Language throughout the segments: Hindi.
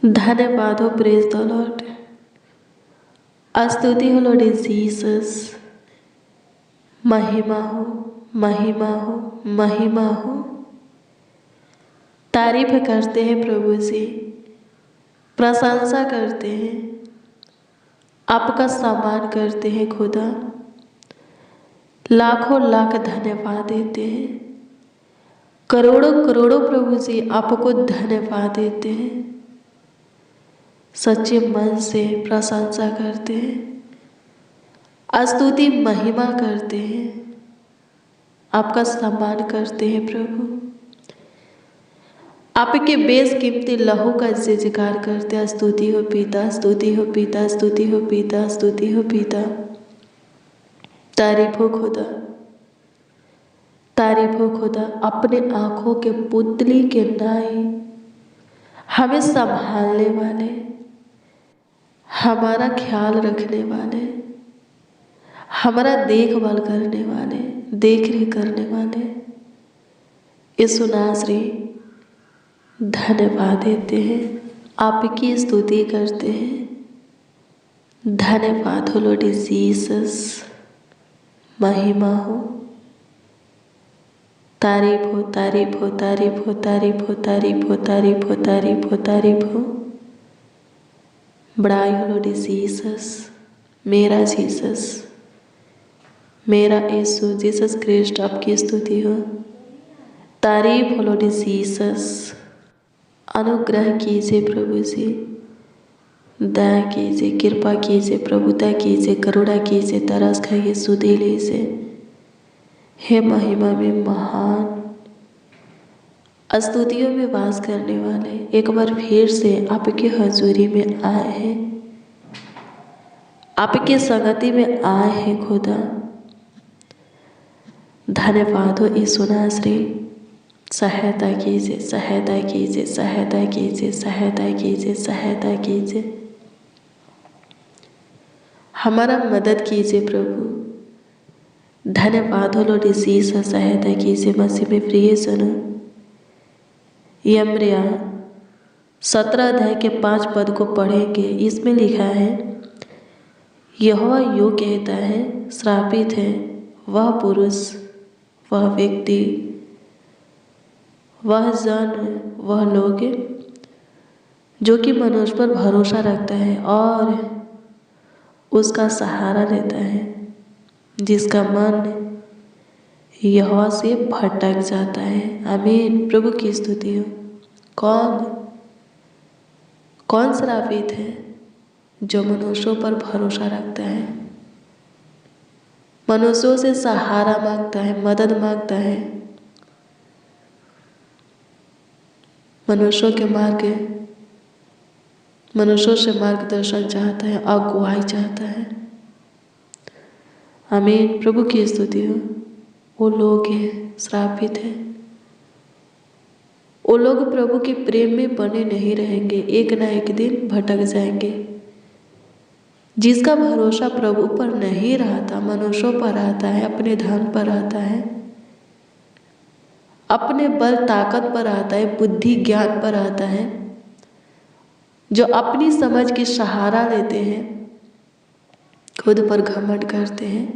धन्यवाद हो, प्रेज द लॉर्ड। स्तुति हो लॉर्ड जीसस। महिमा हो, महिमा हो, महिमा हो। तारीफ करते हैं प्रभु जी, प्रशंसा करते हैं, आपका सम्मान करते हैं खुदा। लाखों लाख धन्यवाद देते हैं, करोड़ों करोड़ों प्रभु जी आपको धन्यवाद देते हैं। सच्चे मन से प्रशंसा करते हैं, स्तुति महिमा करते हैं, आपका सम्मान करते हैं प्रभु। आपके बेशकीमती लहू का जयजयकार करते हैं। स्तुति हो पिता, स्तुति हो पिता, स्तुति हो पिता, स्तुति हो पिता। तारीफ हो खुदा, तारीफ हो खुदा। अपने आंखों के पुतली के नाई हमें संभालने वाले, हमारा ख्याल रखने वाले, हमारा देखभाल करने वाले, देख रेख करने वाले यीशु नासरी धन्यवाद देते हैं, आपकी स्तुति करते हैं। धन्यवाद हो लॉर्ड जीसस। महिमा हो, तारीफ हो, तारीफ हो, तारीफ हो, तारीफ हो, तारीफ हो, तारीफ हो, तारीफ हो, तारीफ हो। बड़ाई हो लॉर्ड जीसस, मेरा जीसस, मेरा यीशु जीसस क्रिस्ट, आपकी स्तुति हो। तारीफ हो लॉर्ड जीसस। अनुग्रह कीजिए प्रभु जी, दया कीजिए, कृपा कीजिए, प्रभुता कीजिए, करुणा कीजिए, तरस खाइए, सुधी लीजिए। हे महिमा में महान, स्तुतियों में वास करने वाले, एक बार फिर से आपकी हजूरी में आए हैं, आपकी संगति में आए हैं खुदा। धन्यवाद हो यीशु नासरी। सहायता कीजिए, सहायता कीजिए, सहायता कीजिए, सहायता कीजिए, सहायता कीजिए, हमारा मदद कीजिए प्रभु। धन्यवाद हो लॉर्ड जीसस। सहायता कीजिए मसीह में प्रिय सुनो। यमरिया 17 अध्याय के 5 पद को पढ़ेंगे। इसमें लिखा है, यहोवा यूँ कहता है, श्रापित है वह पुरुष, वह व्यक्ति, वह जन, वह लोग जो कि मनुष्य पर भरोसा रखता है और उसका सहारा लेता है, जिसका मन यहोवा से भटक जाता है। आमीन। प्रभु की स्तुति हो। कौन श्रापित है? जो मनुष्यों पर भरोसा रखता है, मनुष्यों से सहारा मांगता है, मदद मांगता है, मनुष्यों से मार्गदर्शन चाहता है, अगुवाई चाहता है। आमीन। प्रभु की स्तुति हो। वो लोग हैं श्रापित हैं, वो लोग प्रभु के प्रेम में बने नहीं रहेंगे, एक ना एक दिन भटक जाएंगे। जिसका भरोसा प्रभु पर नहीं रहता, मनुष्यों पर रहता है, अपने धन पर रहता है, अपने बल ताकत पर आता है, बुद्धि ज्ञान पर आता है, जो अपनी समझ के सहारा लेते हैं, खुद पर घमंड करते हैं,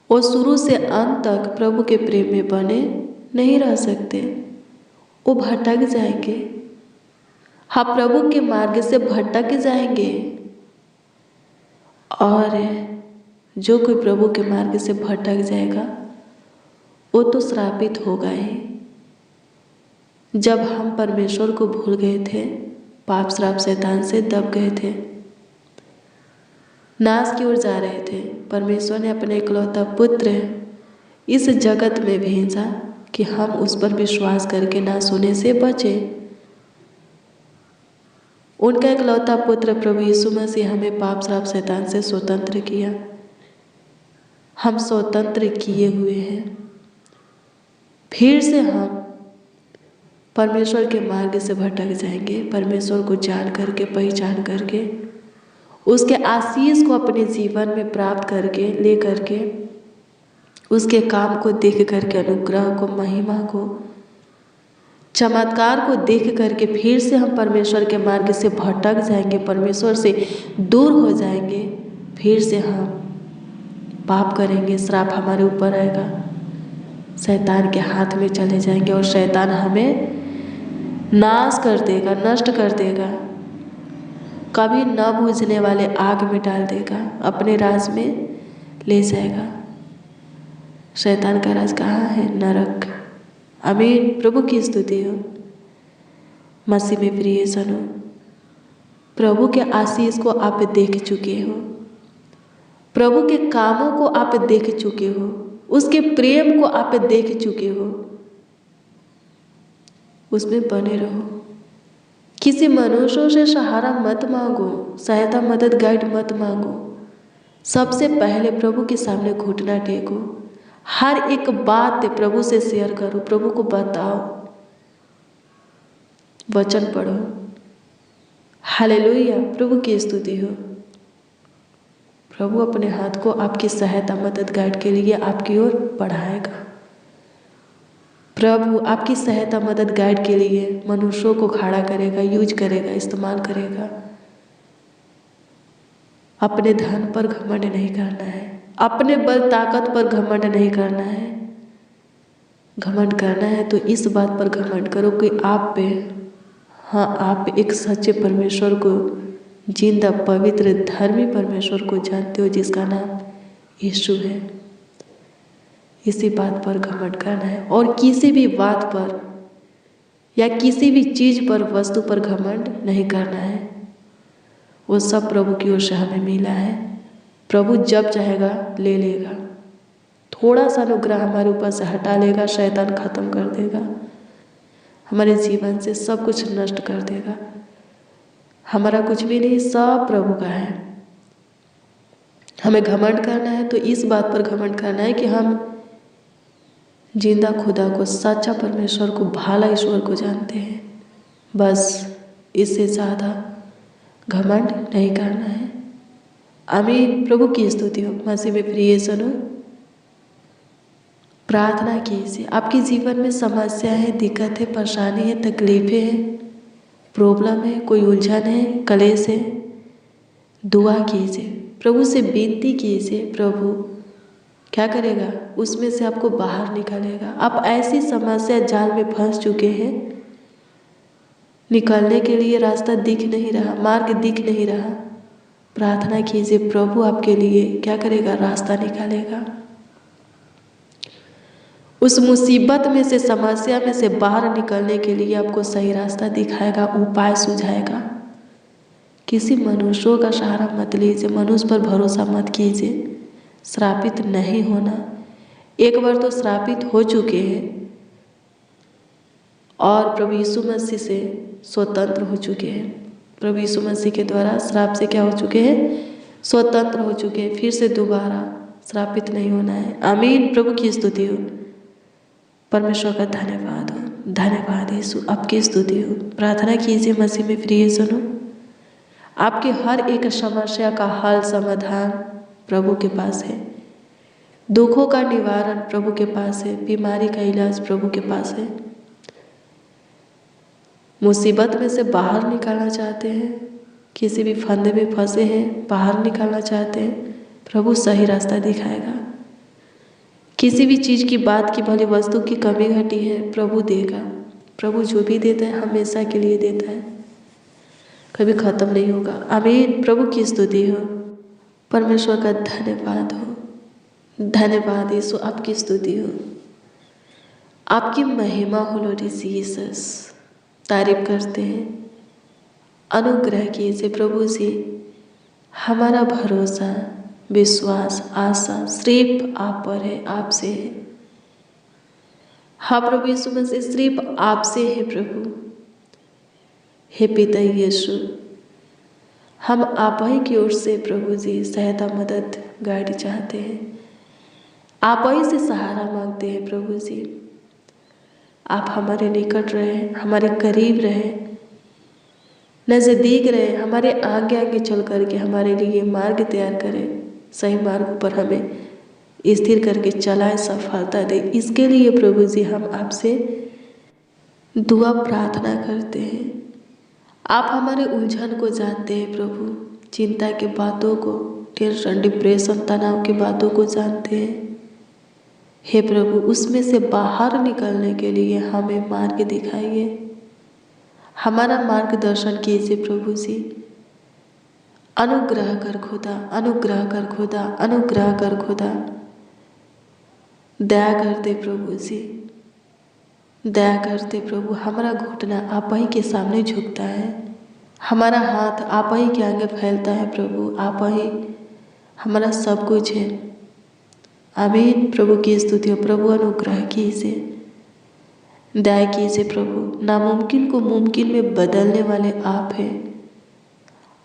वो शुरू से अंत तक प्रभु के प्रेम में बने नहीं रह सकते। वो भटक जाएंगे। हाँ, प्रभु के मार्ग से भटक जाएंगे। और जो कोई प्रभु के मार्ग से भटक जाएगा वो तो श्रापित होगा ही। जब हम परमेश्वर को भूल गए थे, पाप श्राप शैतान से दब गए थे, नाश की ओर जा रहे थे, परमेश्वर ने अपने इकलौता पुत्र इस जगत में भेजा कि हम उस पर विश्वास करके नाश होने से बचे। उनका इकलौता पुत्र प्रभु यीशु मसीह हमें पाप श्राप शैतान से स्वतंत्र किया। हम स्वतंत्र किए हुए हैं। फिर से हम परमेश्वर के मार्ग से भटक जाएंगे। परमेश्वर को जान करके, पहचान करके, उसके आशीष को अपने जीवन में प्राप्त करके, ले करके, उसके काम को देख करके, अनुग्रह को, महिमा को चमत्कार को देख करके फिर से हम परमेश्वर के मार्ग से भटक जाएंगे, परमेश्वर से दूर हो जाएंगे, फिर से हम पाप करेंगे, श्राप हमारे ऊपर आएगा, शैतान के हाथ में चले जाएंगे और शैतान हमें नाश कर देगा, नष्ट कर देगा, कभी न बुझने वाले आग में डाल देगा, अपने राज में ले जाएगा। शैतान का राज कहाँ है? नरक। आमीन। प्रभु की स्तुति हो। मसीह में प्रिय जनो, प्रभु के आशीष को आप देख चुके हो, प्रभु के कामों को आप देख चुके हो, उसके प्रेम को आप देख चुके हो, उसमें बने रहो। किसी मनुष्यों से सहारा मत मांगो, सहायता मदद गाइड मत मांगो, सबसे पहले प्रभु के सामने घुटना टेको, हर एक बात प्रभु से शेयर करो, प्रभु को बताओ, वचन पढ़ो। हालेलुया। प्रभु की स्तुति हो। प्रभु अपने हाथ को आपकी सहायता मदद गाइड के लिए आपकी ओर बढ़ाएगा। प्रभु आपकी सहायता मदद गाइड के लिए मनुष्यों को खड़ा करेगा, यूज करेगा, इस्तेमाल करेगा। अपने धन पर घमंड नहीं करना है, अपने बल ताकत पर घमंड नहीं करना है। घमंड करना है तो इस बात पर घमंड करो कि आप पे, हाँ, आप एक सच्चे परमेश्वर को, जिंदा पवित्र धर्मी परमेश्वर को जानते हो, जिसका नाम यीशु है। इसी बात पर घमंड करना है और किसी भी बात पर या किसी भी चीज़ पर, वस्तु पर घमंड नहीं करना है। वो सब प्रभु की ओर से हमें मिला है। प्रभु जब चाहेगा ले लेगा, थोड़ा सा अनुग्रह हमारे ऊपर से हटा लेगा, शैतान खत्म कर देगा, हमारे जीवन से सब कुछ नष्ट कर देगा। हमारा कुछ भी नहीं, सब प्रभु का है। हमें घमंड करना है तो इस बात पर घमंड करना है कि हम जिंदा खुदा को, सच्चा परमेश्वर को, भाला ईश्वर को जानते हैं। बस इससे ज़्यादा घमंड नहीं करना है। आमीन। प्रभु की स्तुति हो। मसीह में प्रिय जनो, प्रार्थना कीजिए। आपके जीवन में समस्या है, दिक्कत है, परेशानी है, तकलीफें हैं, प्रॉब्लम है, कोई उलझन है, कलेश है, दुआ कीजिए, प्रभु से विनती कीजिए। प्रभु क्या करेगा? उसमें से आपको बाहर निकालेगा। आप ऐसी समस्या जाल में फंस चुके हैं, निकलने के लिए रास्ता दिख नहीं रहा, मार्ग दिख नहीं रहा। प्रार्थना कीजिए, प्रभु आपके लिए क्या करेगा? रास्ता निकालेगा। उस मुसीबत में से, समस्या में से बाहर निकलने के लिए आपको सही रास्ता दिखाएगा, उपाय सुझाएगा। किसी मनुष्यों का सहारा मत लीजिए, मनुष्य पर भरोसा मत कीजिए। श्रापित नहीं होना। एक बार तो श्रापित हो चुके हैं और प्रभु यीशु मसीह से स्वतंत्र हो चुके हैं। प्रभु यीशु मसीह के द्वारा श्राप से क्या हो चुके हैं? स्वतंत्र हो चुके हैं। फिर से दोबारा श्रापित नहीं होना है। आमीन। प्रभु की स्तुति हो। परमेश्वर का धन्यवाद हो। धन्यवाद यीशु, आपकी स्तुति हो। प्रार्थना कीजिए मसीह में प्रिय सुनो। आपके हर एक समस्या का हल, समाधान प्रभु के पास है। दुखों का निवारण प्रभु के पास है। बीमारी का इलाज प्रभु के पास है। मुसीबत में से बाहर निकालना चाहते हैं, किसी भी फंदे में फंसे हैं, बाहर निकालना चाहते हैं, प्रभु सही रास्ता दिखाएगा। किसी भी चीज़ की, बात की, भली वस्तु की कमी घटी है, प्रभु देगा। प्रभु जो भी देता है हमेशा के लिए देता है, कभी ख़त्म नहीं होगा। आमीन। प्रभु की स्तुति हो। परमेश्वर का धन्यवाद हो। धन्यवाद यीशु, आपकी स्तुति हो, आपकी महिमा हो। लॉर्ड जीसस, तारीफ करते हैं। अनुग्रह कीजिए प्रभु जी। हमारा भरोसा, विश्वास, आशा सिर्फ आप पर है, आपसे है। हाँ प्रभु यीशु मसीह, सिर्फ आपसे है प्रभु। हे पिता यीशु, हम आप ही की ओर से प्रभु जी सहायता, मदद, गाइड चाहते हैं। आप ही से सहारा मांगते हैं प्रभु जी। आप हमारे निकट रहे, हमारे करीब रहे, नज़दीक रहे, हमारे आगे आगे चल करके हमारे लिए मार्ग तैयार करें, सही मार्ग पर हमें स्थिर करके चलाएं, सफलता दे। इसके लिए प्रभु जी हम आपसे दुआ प्रार्थना करते हैं। आप हमारे उलझन को जानते हैं प्रभु, चिंता के बातों को, टेंशन, डिप्रेशन, तनाव की बातों को जानते हैं। हे प्रभु, उसमें से बाहर निकलने के लिए हमें मार्ग दिखाइए, हमारा मार्गदर्शन कीजिए प्रभु जी। अनुग्रह कर खुदा, अनुग्रह कर खुदा, अनुग्रह कर खुदा। दया करते प्रभु जी, दया करते प्रभु। हमारा घुटना आप ही के सामने झुकता है, हमारा हाथ आप ही के आगे फैलता है प्रभु। आप ही हमारा सब कुछ है। आमीन। प्रभु की स्तुति हो। प्रभु अनुग्रह कीजिए, दया कीजिए प्रभु। नामुमकिन को मुमकिन में बदलने वाले आप हैं,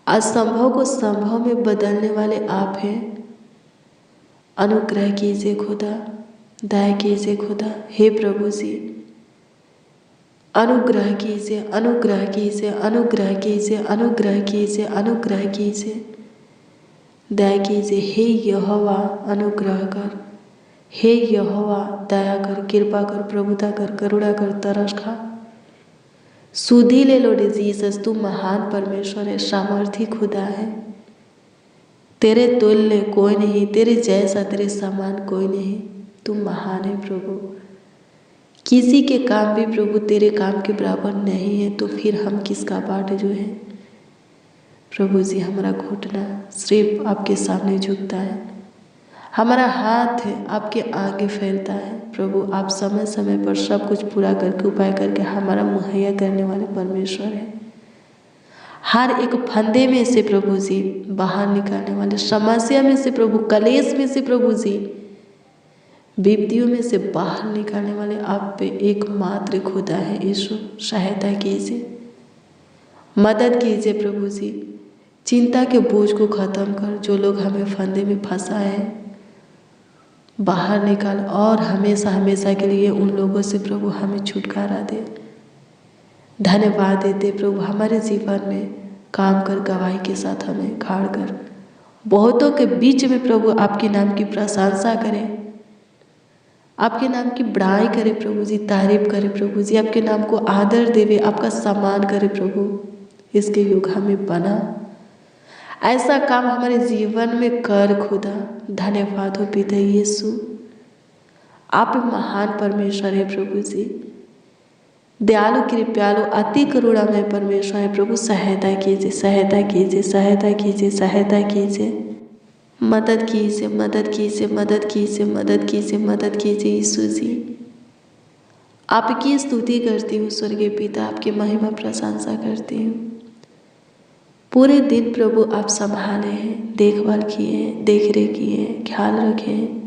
असंभव को संभव में बदलने वाले आप हैं। अनुग्रह कीजिए खुदा, दया कीजिए खुदा। हे प्रभु जी, अनुग्रह कीजिए, अनुग्रह कीजिए, अनुग्रह कीजिए, अनुग्रह कीजिए, अनुग्रह कीजिए, दया कीजिए। हे यहोवा अनुग्रह कर, हे यहोवा दया कर, कृपा कर, प्रभुता कर, करुणा कर, तरस खा। सुधि ले लो जीसस, तू महान परमेश्वर है, सामर्थी खुदा है। तेरे तुल्य कोई नहीं, तेरे जैसा, तेरे समान कोई नहीं। तू महान है प्रभु। किसी के काम भी प्रभु तेरे काम के बराबर नहीं है, तो फिर हम किसका बाट जो है। प्रभु जी, हमारा घुटना सिर्फ आपके सामने झुकता है, हमारा हाथ है आपके आगे फैलता है। प्रभु, आप समय समय पर सब कुछ पूरा करके, उपाय करके हमारा मुहैया करने वाले परमेश्वर है। हर एक फंदे में से प्रभु जी बाहर निकालने वाले, समस्या में से प्रभु, कलेश में से प्रभु जी, विपत्तियों में से बाहर निकालने वाले आप पे एकमात्र खुदा है। यीशु, सहायता कीजिए, मदद कीजिए प्रभु जी। चिंता के बोझ को खत्म कर, जो लोग हमें फंदे में फंसाए हैं बाहर निकाल, और हमेशा हमेशा के लिए उन लोगों से प्रभु हमें छुटकारा दे। धन्यवाद देते प्रभु, हमारे जीवन में काम कर, गवाही के साथ हमें खाड़ कर, बहुतों के बीच में प्रभु आपके नाम की प्रशंसा करें, आपके नाम की बड़ाई करे प्रभु जी, तारीफ करे प्रभु जी, आपके नाम को आदर देवे, आपका सम्मान करे प्रभु। इसके योग हमें बना, ऐसा काम हमारे जीवन में कर खुदा। धन्यवाद हो पिता यीशु, आप महान परमेश्वर है प्रभु जी, दयालु, कृपालु, अति करुणामय परमेश्वर है प्रभु। सहायता कीजिए, सहायता कीजिए, सहायता कीजिए, सहायता कीजिए, मदद कीजिए, मदद कीजिए, मदद कीजिए, मदद कीजिए, मदद कीजिए यीशु जी। आपकी स्तुति करती हूँ स्वर्गीय पिता, आपकी महिमा प्रशंसा करती हूँ। पूरे दिन प्रभु आप संभाले हैं, देखभाल किए हैं, देख रेख किए हैं, ख्याल रखे हैं।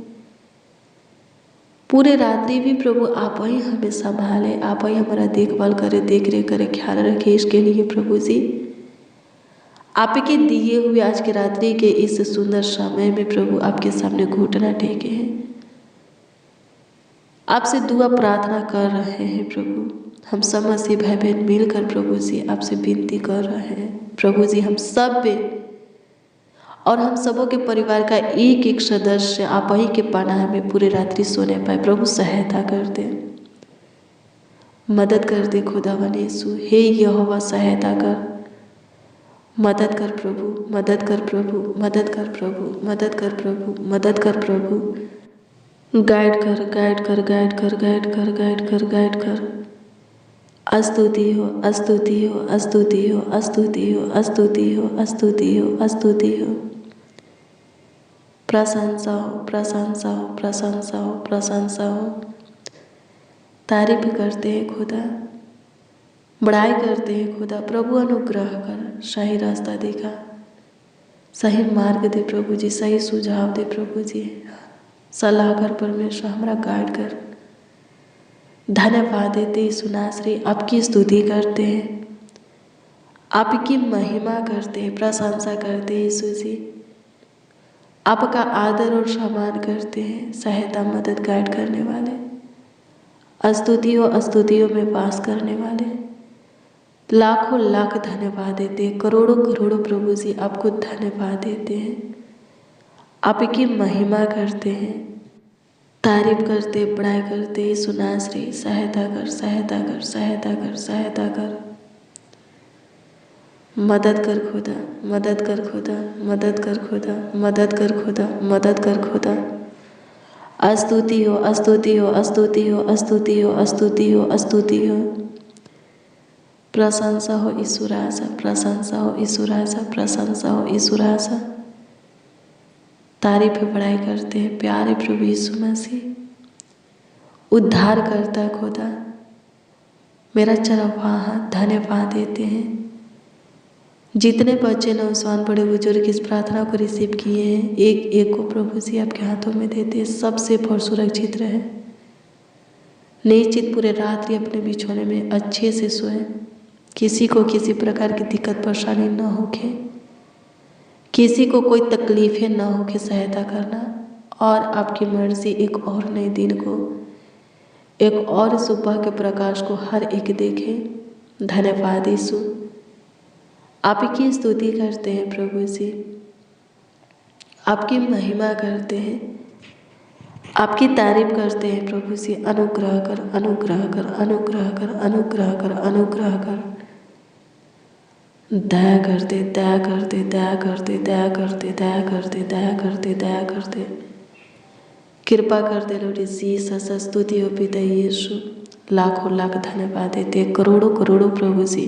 पूरे रात्रि भी प्रभु आप ही हमें संभाले, आप ही हमारा देखभाल करे, देख रेख करे, ख्याल रखे। इसके लिए प्रभु जी आपके दिए हुए आज के रात्रि के इस सुंदर समय में प्रभु आपके सामने घुटना टेके हैं, आपसे दुआ प्रार्थना कर रहे हैं प्रभु। हम सब मसीह भाई बहन मिलकर प्रभु जी आपसे विनती कर रहे हैं प्रभु जी, हम सब पे और हम सबों के परिवार का एक एक सदस्य आप ही के पनाह में पूरे रात्रि सोने पाए प्रभु। सहायता कर दे, मदद कर दे खुदावन यीशु। हे यहोवा सहायता कर, मदद कर प्रभु, मदद कर प्रभु, मदद कर प्रभु, मदद कर प्रभु, मदद कर प्रभु। गाइड कर, गाइड कर, गाइड कर, गाइड कर, गाइड कर, गाइड कर। स्तुति हो, स्तुति हो, स्तुति हो, स्तुति हो, स्तुति हो, स्तुति हो, स्तुति हो। प्रशंसा हो, प्रशंसा हो, प्रशंसा हो, प्रशंसा हो। तारीफ करते हैं खुदा, बड़ाई करते हैं खुदा। प्रभु अनुग्रह कर, सही रास्ता दिखा, सही मार्ग दे प्रभु जी, सही सुझाव दे प्रभु जी। सलाह कर परमेश्वर, हमारा गाइड कर। धन्यवाद देते यीशु नासरी, आपकी स्तुति करते हैं, आपकी महिमा करते हैं, प्रशंसा करते हैं यीशु जी। आपका आदर और सम्मान करते हैं, सहायता, मदद, गाइड करने वाले, स्तुतियों स्तुतियों में वास करने वाले। लाखों लाख धन्यवाद देते हैं, करोड़ों करोड़ों प्रभु जी आपको धन्यवाद देते हैं, आपकी महिमा करते हैं। तारीफ करते, बड़ाई करते, यीशु नासरी सहायता कर, सहायता कर, सहायता कर, सहायता कर, मदद कर खुदा, मदद कर खुदा, मदद कर खुदा, मदद कर खुदा, मदद कर खुदा। स्तुति हो, स्तुति हो, स्तुति हो, स्तुति हो, स्तुति हो, स्तुति हो। प्रशंसा हो यीशु राजा, प्रशंसा हो यीशु राजा, प्रशंसा हो यीशु राजा। तारीफ बड़ाई करते हैं प्यारे प्रभु यीशु मसीह। उद्धार करता खुदा, मेरा चरवाहा हाथ धन्यवाद देते हैं। जितने बच्चे नौजवान बड़े बुजुर्ग इस प्रार्थना को रिसीव किए हैं, एक एक को प्रभु जी आपके हाथों में देते हैं। सबसे और सुरक्षित रहे, निश्चित पूरे रात्रि अपने बिछौने में अच्छे से सोए। किसी को किसी प्रकार की दिक्कत परेशानी न होके, किसी को कोई तकलीफें न होके सहायता करना। और आपकी मर्जी एक और नए दिन को, एक और सुबह के प्रकाश को हर एक देखे। धन्यवाद यीशु, आप की स्तुति करते हैं प्रभु जी, आपकी महिमा करते हैं, आपकी तारीफ करते हैं प्रभु जी। अनुग्रह कर, अनुग्रह कर, अनुग्रह कर, अनुग्रह कर, अनुग्रह कर। दया करते, दया करते, दया करते, दया करते, दया करते, दया करते, दया करते। कृपा करते लॉर्ड जीसस। स्तुति हो पिता यीशु, लाखों लाख धन्यवाद देते, करोड़ों करोड़ों प्रभु जी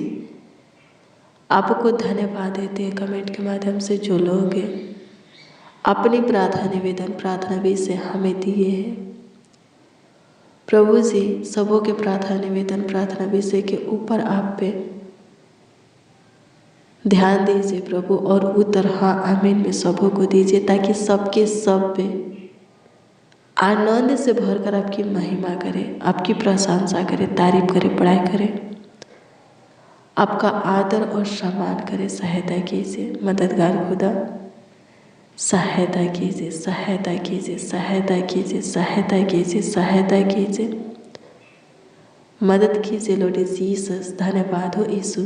आपको धन्यवाद देते हैं। कमेंट के माध्यम से जो लोग अपनी प्रार्थना निवेदन प्रार्थना विषय हमें दिए हैं प्रभु जी, सबों के प्रार्थना निवेदन प्रार्थना विषय के ऊपर आप पे ध्यान दीजिए प्रभु, और उत्तर हाँ आमीन में सबों को दीजिए, ताकि सबके सब पे आनंद से भरकर आपकी महिमा करे, आपकी प्रशंसा करे, तारीफ करे, बड़ाई करे, आपका आदर और सम्मान करे। सहायता कीजिए मददगार खुदा, सहायता कीजिए, सहायता कीजिए, सहायता कीजिए, सहायता कीजिए, सहायता कीजिए, मदद कीजिए लॉर्ड जीसस। धन्यवाद हो यीशु।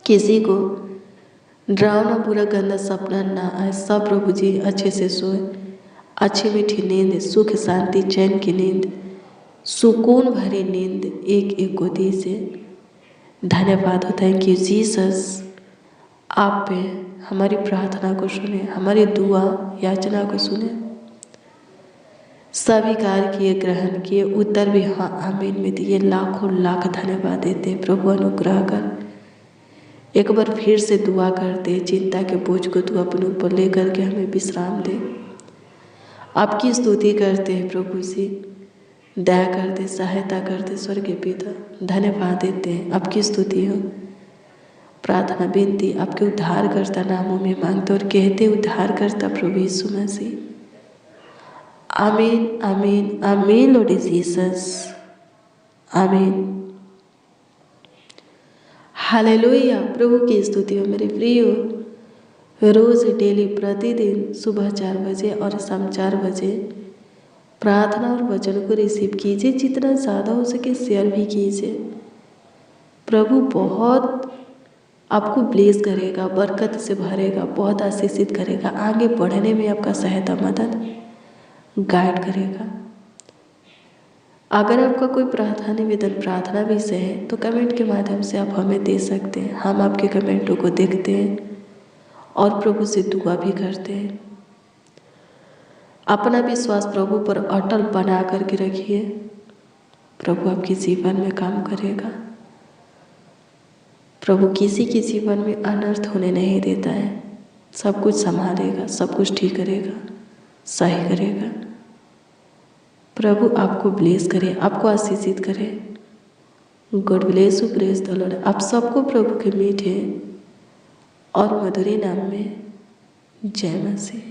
किसी को डरावना बुरा गंदा सपना ना आए, सब प्रभु जी अच्छे से सोए, अच्छी मीठी नींद, सुख शांति चैन की नींद, सुकून भरी नींद एक एक को दीजिए। धन्यवाद हो, थैंक यू जीसस। आप पे हमारी प्रार्थना को सुने, हमारी दुआ याचना को सुने, स्वीकार किए, ग्रहण किए, उत्तर भी हाँ आमीन में दिए। लाखों लाख धन्यवाद देते प्रभु। अनुग्रह कर, एक बार फिर से दुआ करते, चिंता के बोझ को तू अपने ऊपर लेकर के हमें विश्राम दे। आपकी स्तुति करते हैं प्रभु जी, दया करते, सहायता करते स्वर्गीय पिता। धन्यवाद देते हैं, आपकी स्तुति हो। प्रार्थना विनती आपके उद्धारकर्ता नामों में मांगते और कहते उद्धारकर्ता प्रभु यीशु मसीह। आमीन, आमीन, आमीन लॉर्ड जीसस, आमीन। हालेलुया। प्रभु की स्तुति हो मेरे प्रियो। रोज डेली प्रतिदिन सुबह 4 बजे और शाम 4 बजे प्रार्थना और वचन को रिसीव कीजिए। जितना ज़्यादा हो सके शेयर भी कीजिए। प्रभु बहुत आपको ब्लेस करेगा, बरकत से भरेगा, बहुत आशीषित करेगा, आगे बढ़ने में आपका सहायता मदद गाइड करेगा। अगर आपका कोई प्रार्थना निवेदन प्रार्थना विषय है तो कमेंट के माध्यम से आप हमें दे सकते हैं। हम आपके कमेंटों को देखते हैं और प्रभु से दुआ भी करते हैं। अपना विश्वास प्रभु पर अटल बना करके रखिए, प्रभु आपके जीवन में काम करेगा। प्रभु किसी के जीवन में अनर्थ होने नहीं देता है, सब कुछ संभालेगा, सब कुछ ठीक करेगा, सही करेगा। प्रभु आपको ब्लेस करे, आपको आशीषित करे। God bless you, praise the Lord. आप सबको प्रभु के मीठे और मधुरी नाम में जय मसीह।